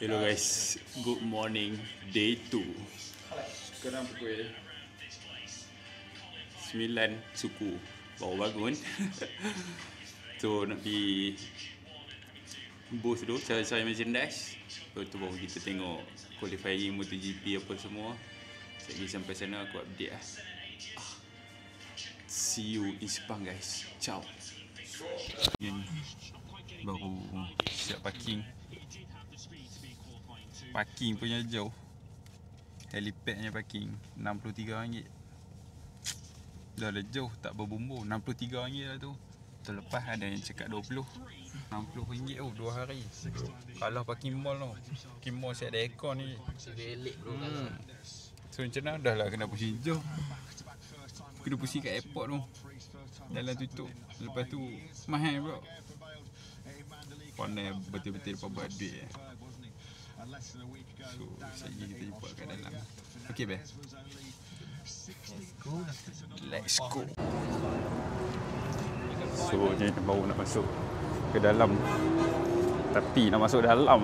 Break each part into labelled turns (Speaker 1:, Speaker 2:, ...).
Speaker 1: Hello guys, good morning, day 2. Sekarang pukul 9 suku, baru bangun. So nak pergi booth dulu, cari-cari merchandise. Lepas tu baru kita tengok qualifying MotoGP apa semua. Sekali sampai sana aku update lah. See you in Sepang guys, ciao. Baru siap parking. Parking punya jauh. Helipadnya parking RM63. Dah lah jauh, tak berbumbung. RM63 lah tu. Terlepas ada yang cakap 20. RM60 tu 2 hari. Kalau parking mall tu. Parking mall siap ada aircon ni. So macam mana dah lah kena pusing jauh. Kena pusing kat airport tu. Jalan tutup. Lepas tu mahal pula. Pandai betul-betul lepas buat duit. So, sekejap kita jumpa kat dalam. Okay, Bel? Let's go. So, ni baru nak masuk ke dalam. Tapi nak masuk dalam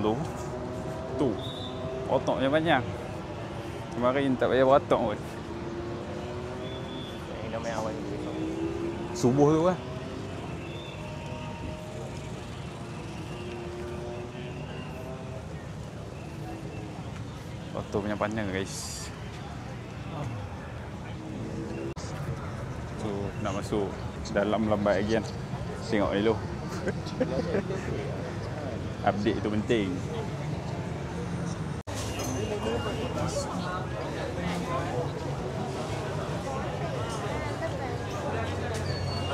Speaker 1: tu otoknya banyak. Kemarin tak payah berotok pun.
Speaker 2: Yang namanya awal ni
Speaker 1: Subuh tu lah. Otot punya panjang guys. So nak masuk dalam lambat lagi kan. Tengok dulu. Update tu penting.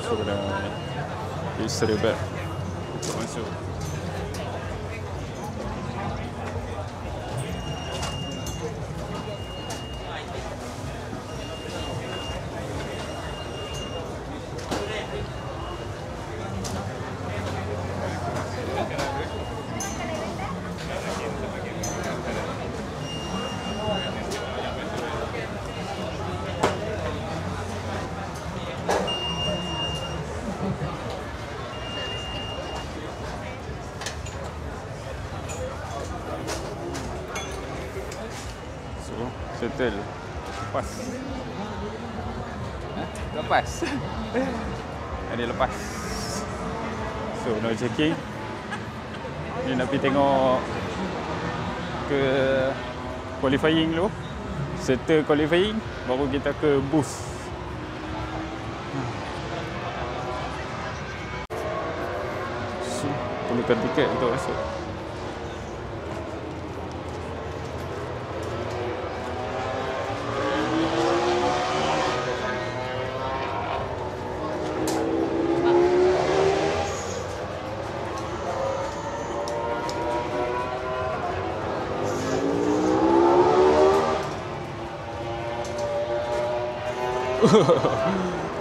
Speaker 1: So kena register dia back untuk masuk. Settle. Lepas. Lepas. Ada lepas. So, no checking. Ni nak pergi tengok ke qualifying dulu. Settle qualifying, baru kita ke booth. So, perlukan tiket untuk masuk.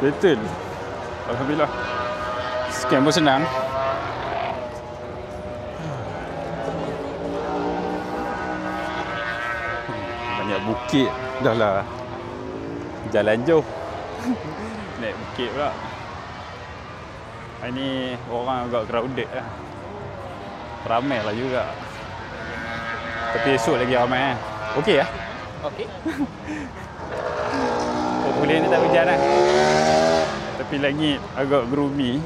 Speaker 1: Betul. Alhamdulillah. Scan pun senang. Banyak bukit. Dah lah jalan jauh. Naik bukit pula. Hari ni orang agak crowded lah. Ramai lah juga. Tapi esok lagi ramai. Okey lah.
Speaker 2: okey.
Speaker 1: Boleh ni tak hujan lah. Tapi langit agak gloomy.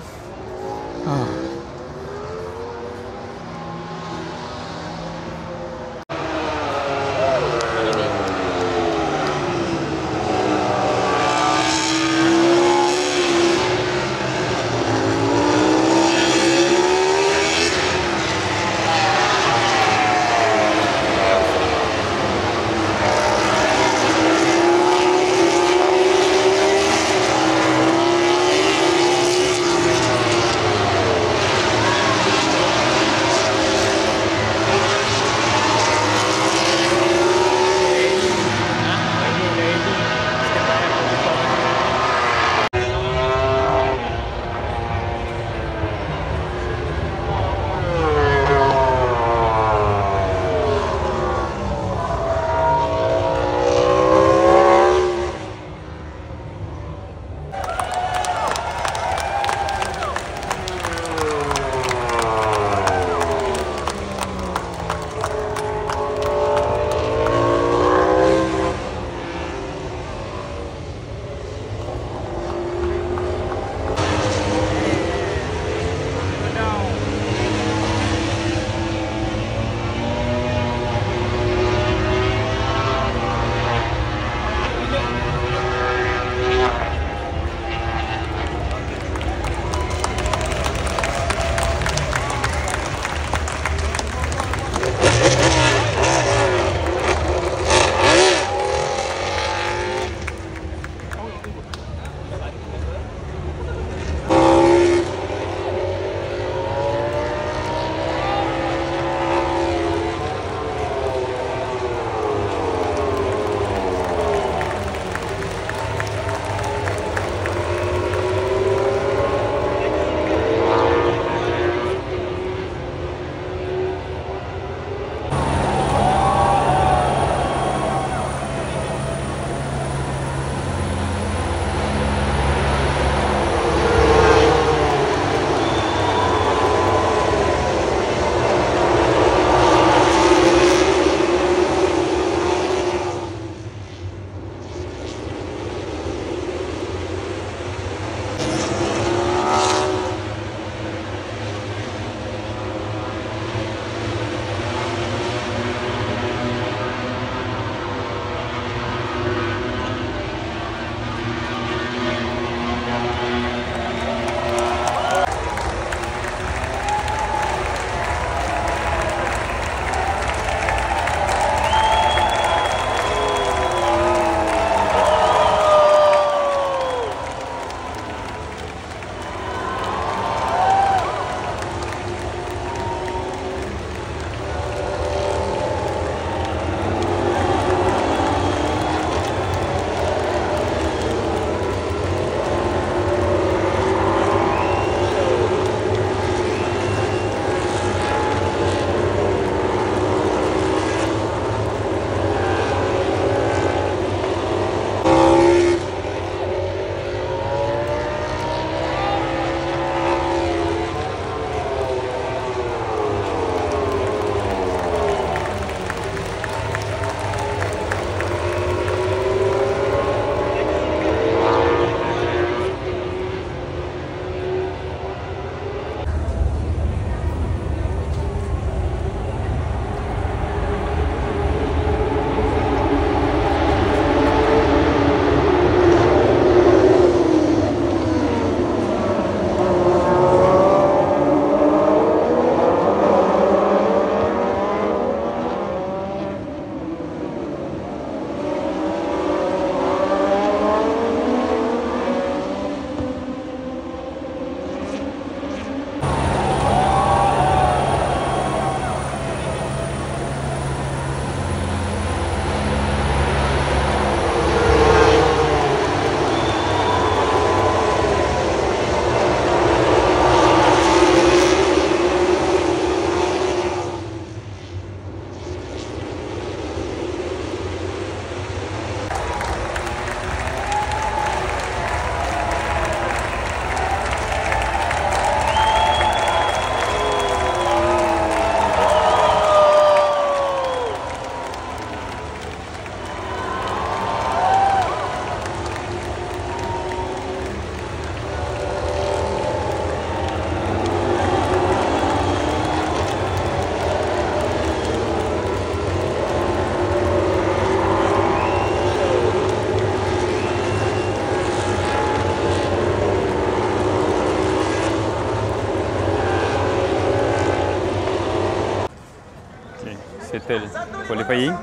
Speaker 1: settle qualifying.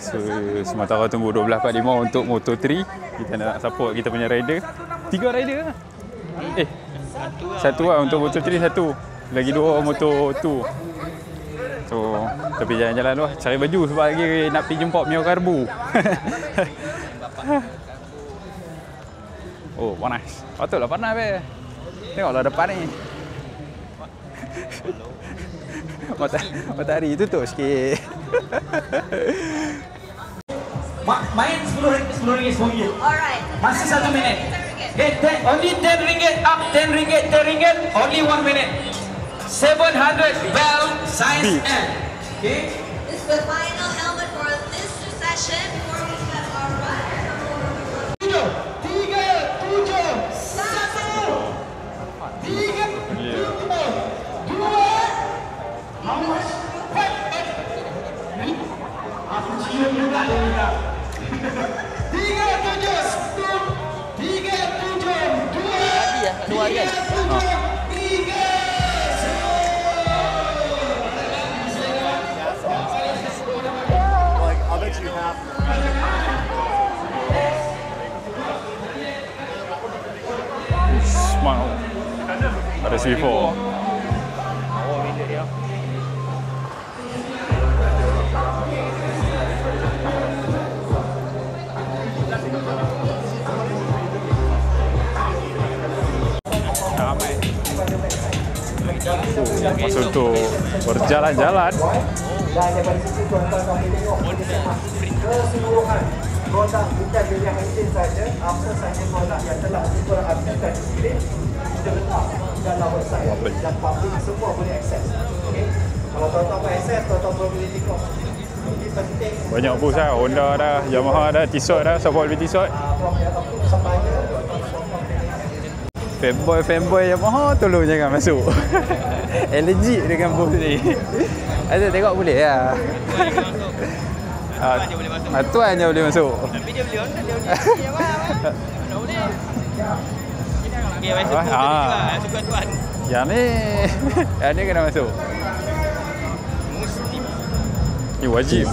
Speaker 1: So sementara tunggu 12.45 untuk Moto3. Kita nak support kita punya rider. 3 rider lah. Satu lah untuk Moto3, satu. Lagi 2 Moto2. So tapi jalan-jalan tu lah. Cari baju sebab lagi nak pergi jumpa Mio Karbu. Oh panas. Patutlah panas be. Tengoklah depan ni. Matahari tutup sikit.
Speaker 2: Main RM10 RM10.
Speaker 3: Alright.
Speaker 2: Masih 1 minit. Only RM10 up, RM10, only 1 minute. 700 bell size M. Okay.
Speaker 3: This is the final helmet for this session before we get our run.
Speaker 2: 7, 3, 2, 1. 3, 2, 2. How much? Aku cium juga dia minta. 3, 7, 2.
Speaker 4: Tadi ya, 2 hari kan?
Speaker 1: Smart. Ada C4. Masa untuk berjalan-jalan.
Speaker 5: Dan daripada situ tuan-tuan kami tengok keseluruhan produk bukan pilihan enjin saja, apa sahaja produk yang telah dikorang ambilkan di sini kita letak dalam website dan public semua boleh akses. Okay? Kalau tuan-tuan boleh akses, tuan-tuan boleh tengok. Ini penting.
Speaker 1: Banyak booth dah, Honda dah, Yamaha dah, T-Shot dah, support lebih T-Shot. Fanboy Yamaha tolong jangan masuk. Allergic dengan booth ni. Ada tengok boleh lah. Tuan je boleh masuk.
Speaker 4: Tapi dia boleh Honda, dia boleh Yamaha. Mana boleh? Okey, masuk tu juga. Suka tuan.
Speaker 1: Yang ni kena masuk.
Speaker 4: Mesti.
Speaker 1: Ini wajib.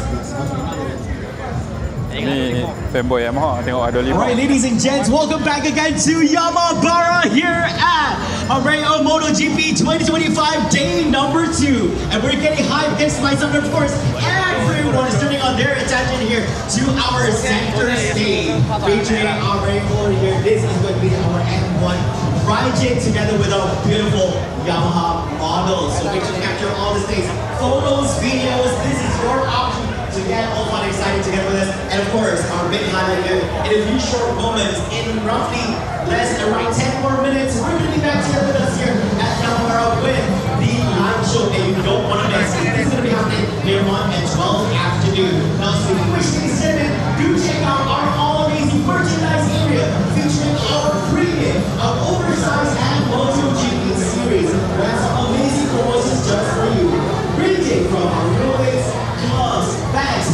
Speaker 1: Ni fanboy Yamaha, tengok ada 5.
Speaker 6: Alright, ladies and gents, welcome back again to Yamabara here at Areo MotoGP 2025 day number 2. And we're getting hyped against myself, and of course, everyone is turning on their attention here to our center stage. Featuring Areo here, this is going to be our N1 project together with our beautiful Yamaha models. So make sure to capture all the stage photos, videos. This is your option to get all fun excited together with us. And of course, our big highlight here, in a few short moments, in roughly less than around 10 more minutes, we're going to be back together with us here at Yamabara with the live show that you don't want to miss. This is going to be happening here on at 12 afternoon. Now, so if you wish to be sitting, do check out our all-amazing merchandise area featuring our premium, our oversized and MotoGP series. We have some amazing promotions just for you. Ranging from our railways, gloves, bags,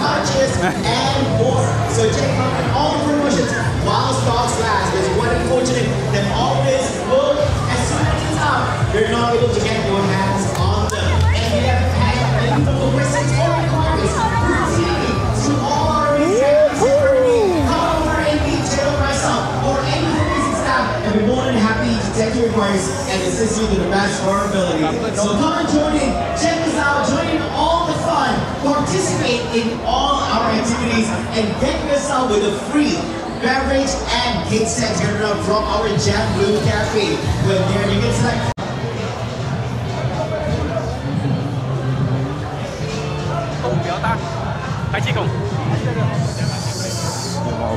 Speaker 6: pouches, and more. So check out all the promotions while stocks last. There's one unfortunate that all this will, as soon as it's out, you're not able to get your hands on them. And we haven't had any local questions or inquiries routinely to all our retailers here. Come over and meet Taylor myself or any amazing staff, and we're more than happy to take your advice and assist you to the best of our ability. So come and join in, check us out, join in all the fun, participate in all our activities, and get yourself with a free beverage and cake set here from our Jet Blue Cafe. When there you can select.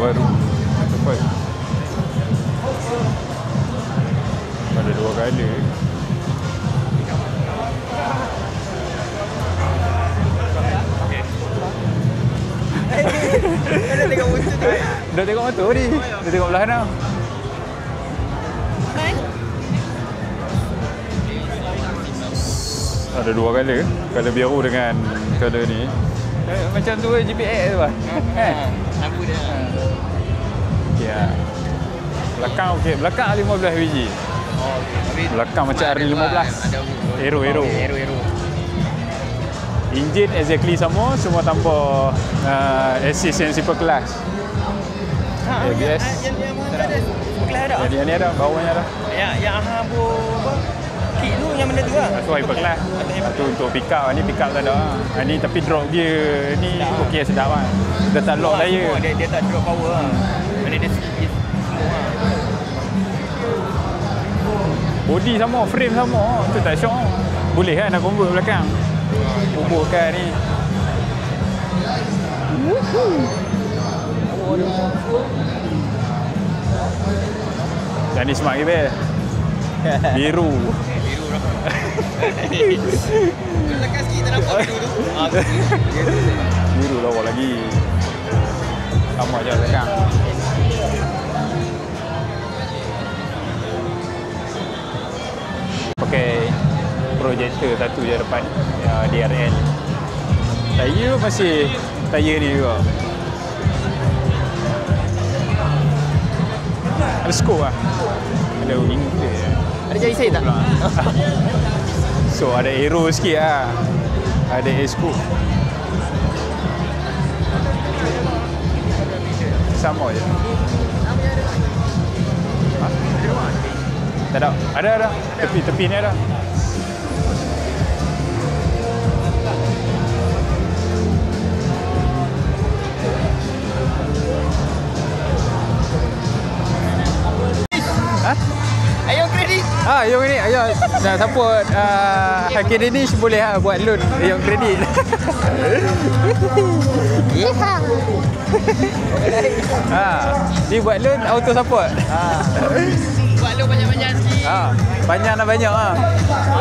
Speaker 1: Baru cepat. Ada 2 kali. Dah tengok motor ni. Dah tengok belah sana. Ada 2 kali. Color biru dengan color ni. Macam tu GPX tu lah.
Speaker 4: Lampu dia.
Speaker 1: Ya. Belakang okey. Belakang 15 biji.
Speaker 4: Oh, okey.
Speaker 1: Belakang macam R15.
Speaker 4: Ada
Speaker 1: Aero.
Speaker 4: Aero.
Speaker 1: Engine exactly sama, semua tanpa assist yang super kelas. ABS.
Speaker 4: Yang mana ada? Kelas ada.
Speaker 1: Jadi ni ada, bawahnya ada.
Speaker 4: Yang apa? Kit tu yang benda tu lah.
Speaker 1: So hyper class. Satu untuk pick up, ni pick up tak ada. Ni tapi drop gear ni okey sedap kan. Dia tak lock daya.
Speaker 4: Dia tak drop power lah. Dia slow lah.
Speaker 1: Body sama, frame sama. Tu tak syok. Boleh kan nak convert belakang. Bubuhkan ni. Dan ni smart ke biru.
Speaker 4: Lekas sikit tak nampak biru tu.
Speaker 1: Biru lawa lagi. Sama je belakang. Pakai projector satu je depan, DRL. Tayar masih tayar ni juga. Ada scope lah. Ada wing dia.
Speaker 4: Ada jari saya tak?
Speaker 1: So ada aero sikit lah. Ada air scoop. Sama je. Ha? Tak ada. Ada. Tepi ni ada. Ha?
Speaker 4: Ayo kredit.
Speaker 1: Yang ni, ayo nak support Hakim Danish boleh lah buat loan yang kredit. Ni buat loan auto support.
Speaker 4: Buat lo banyak-banyak sikit.
Speaker 1: Banyak nak banyak ah.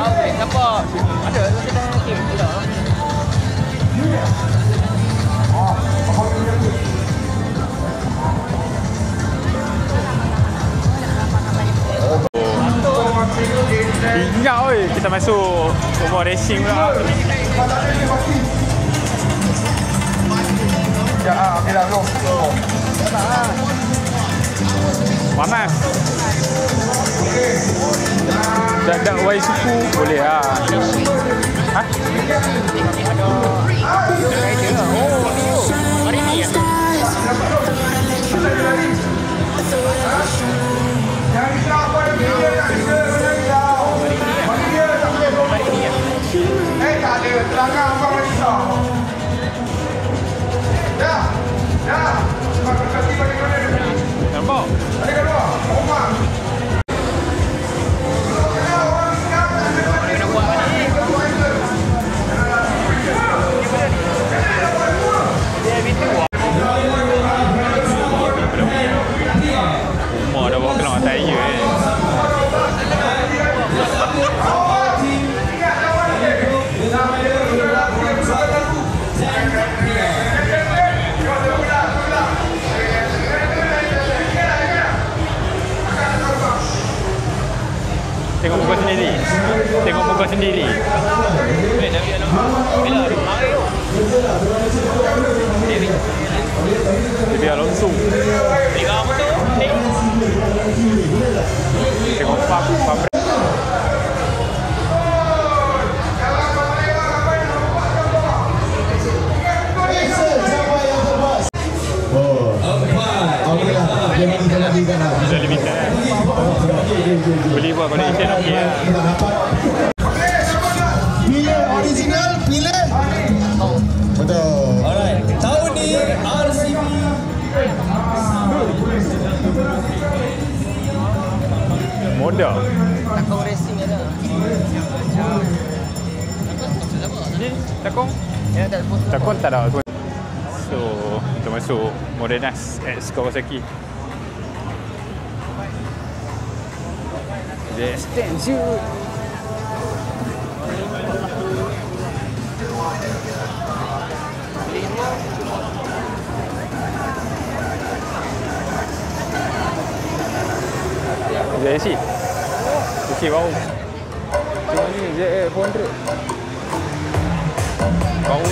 Speaker 4: Okey, support. Ada kita okey.
Speaker 1: Ingat oi, kita masuk rumah racing pula. Panas. Dak wai suku boleh ah. Ha?
Speaker 4: Hari ni ya.
Speaker 1: Nampak? Rumah dah bawa kelang tayar Tengok muka sendiri. Tengok muka sendiri. Dia Alonso. Tengok pam. Bisa limited kan? Beli buat connection okey lah.
Speaker 6: Pilih original, pilih. Betul. Alright. Tahun ni RCB.
Speaker 1: Modal.
Speaker 4: Takong racing ada.
Speaker 1: Ni takong?
Speaker 4: Ya, tak ada.
Speaker 1: Takong tak ada. So, kita masuk Modernas X Kawasaki. The extension. JSC. JSC bau. Cuma ni ZF 400. Bau.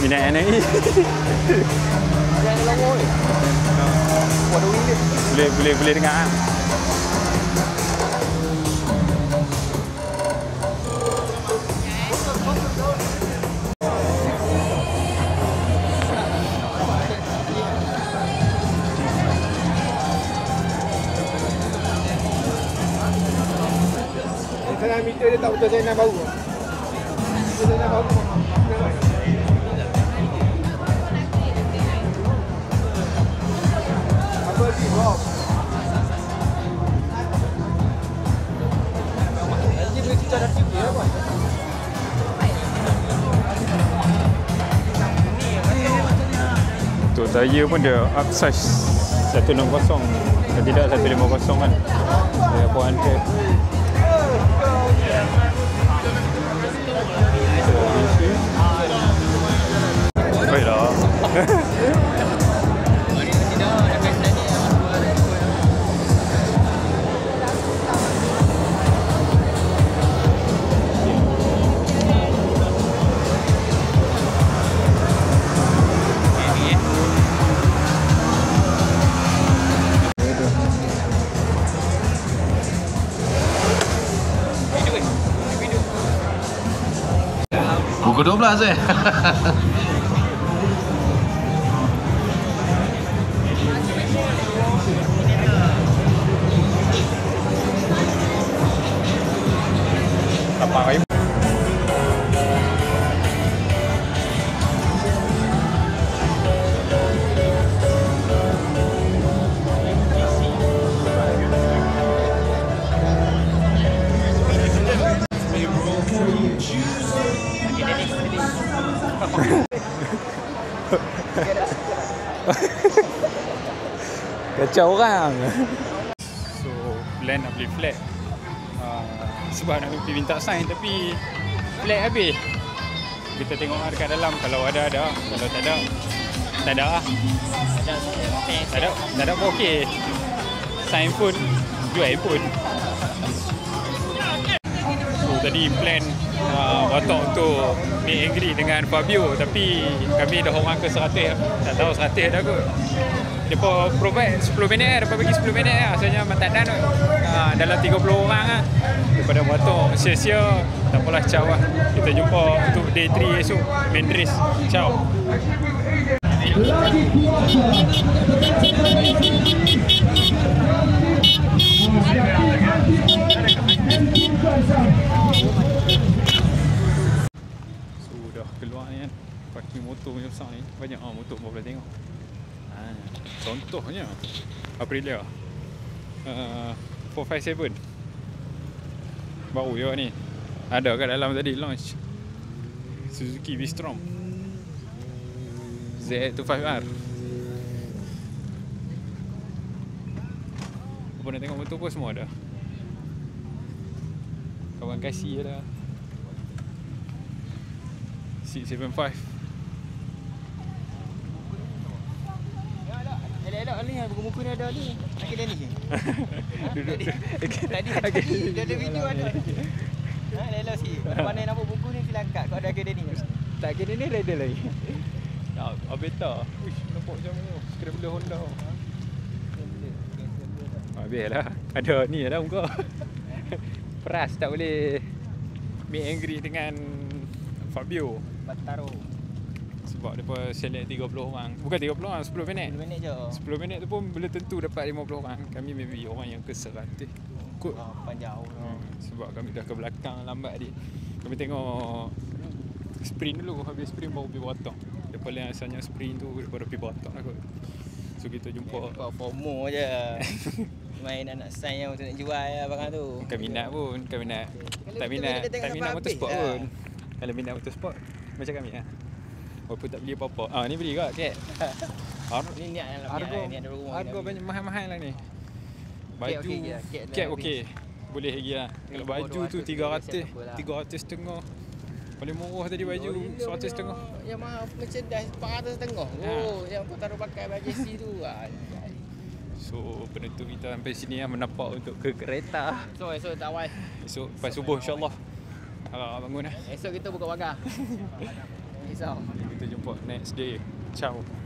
Speaker 1: Minat ni.
Speaker 4: Jangan lama ni. Waduh ini.
Speaker 1: Boleh dengar ah.
Speaker 4: Saya meter dia tak betul saya nak bau. Saya nak bau. Apa lagi, Bob? Nanti boleh cuci dah TV apa?
Speaker 1: Untuk saya pun dia upsize 160 dan tidak 150 kan. Saya puan ke. Baiklah.
Speaker 7: Pukul 12 eh.
Speaker 1: Apa kayu? Kacau orang. So plan nak beli flat sebab nak pergi minta sign tapi flat habis. Kita tengok dekat dalam, kalau ada, kalau tak ada lah. Tak ada pun okey. Sign pun jual pun. So tadi plan watak untuk meet and greet dengan Fabio, tapi kami dah orang ke 100, tak tahu 100 dah kot. Depa provide 10 minit, dapat bagi 10 minit lah. Asalnya Matadan dalam 30 orang lah. Daripada watak sia-sia, tak apalah, ciao lah. Kita jumpa untuk day 3 esok, main race. Ciao. Sudah keluar ni kan. Parking motor punya besar ni. Banyak motor pun boleh tengok. Contohnya Aprilia 457 baru je ni. Ada kat dalam tadi launch Suzuki V-Strom Z25R. Apa nak tengok motor pun semua ada. Kawan kasih ada 675.
Speaker 4: Elok ni, buku-buku ni ada ni. Akhir ni.
Speaker 1: Duduk.
Speaker 4: Tadi ada video ada. Elok sikit. Mana nampak buku ni sila angkat. Kau ada akhir ni.
Speaker 1: Tak kira ni rider lagi. Beta. Uish, nampak macam ni. Scrambler Honda. Biarlah. Ada ni lah muka. Peras tak boleh meet and greet dengan Fabio.
Speaker 4: Bataro.
Speaker 1: Sebab mereka select 30 orang. Bukan 30 orang, 10 minit.
Speaker 4: 10 minit je.
Speaker 1: 10 minit tu pun belum tentu dapat 50 orang. Kami maybe orang yang ke 100 kot.
Speaker 4: Panjang.
Speaker 1: Sebab kami dah ke belakang lambat tadi. Kami tengok sprint dulu. Habis sprint baru pergi watak. Lepas yang asalnya sprint tu baru pergi watak lah kot. So kita jumpa.
Speaker 4: Buat FOMO je. Main nak sign yang untuk nak jual lah barang tu.
Speaker 1: Bukan minat pun. Bukan minat. Tak minat motorsport pun. Kalau minat motorsport macam kami lah. Walaupun tak beli apa-apa. Ni beli kat Cat.
Speaker 4: Ni niat
Speaker 1: Harga banyak mahal-mahal lah ni. Baju Cat okey. Boleh lagi lah. Kalau baju tu 300 setengah. Paling murah tadi baju 100 setengah.
Speaker 4: Yang mahal Mercedes 400 setengah. Oh, yang kau taruh pakai baju JC tu.
Speaker 1: So penentu kita sampai sini lah, menampak untuk ke kereta.
Speaker 4: So esok tak awal.
Speaker 1: Esok lepas subuh insyaAllah bangun lah.
Speaker 4: Esok kita buka pagar. risau.
Speaker 1: Kita jumpa next day. Ciao.